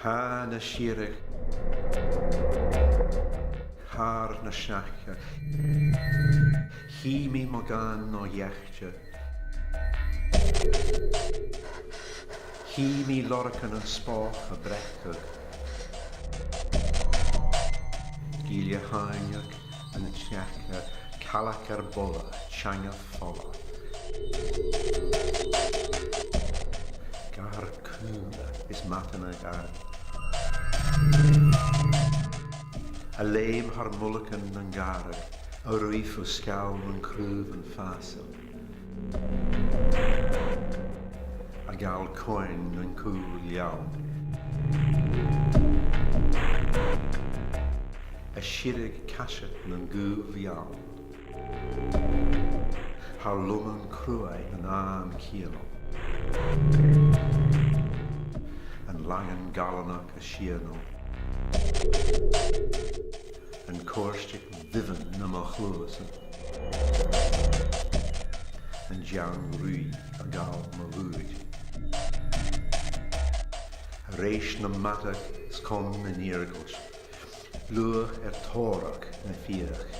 Ha na sirig, har na siacha, hi mi mogan no iechcha, hi mi lorcan yn spoch a brechog, gilia hainag yn siacha, calac ar bola, changa fola. Gar cŵna is matana gar. A leim har mulliken yn garag, a rwyf o scawl yn crwf yn fasil. A gael coen yn cŵl iawn. A shirig casit yn gwf iawn. Har lwm yn crwau yn am cielo. Yn langen galanach a shiano. Yn corstig ddifyn na ma chlwys. Yn jawn rwy a gael ma lwyd. Reish na matach skom yn irgos. Lwch torach na fierach.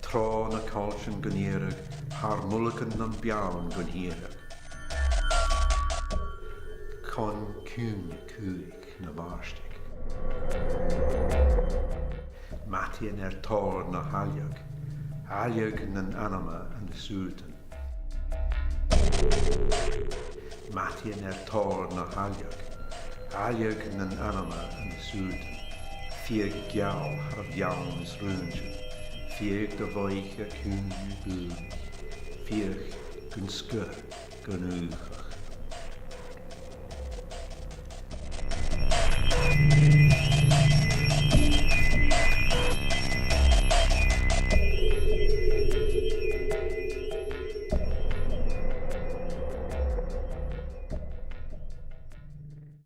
Tro na colch yn gynirag, har mulliken na biawn gynhirag. Con cwn cwig na barstig. Matien tor na haljag, haljag na'n anama yn y sŵrden. Matien tor na haljag, haljag na'n anama yn y sŵrden. Fieg giaw har iawn is rwntje, fieg de voiche cwn bwyd, fieg gyn sgyr gyn uwch.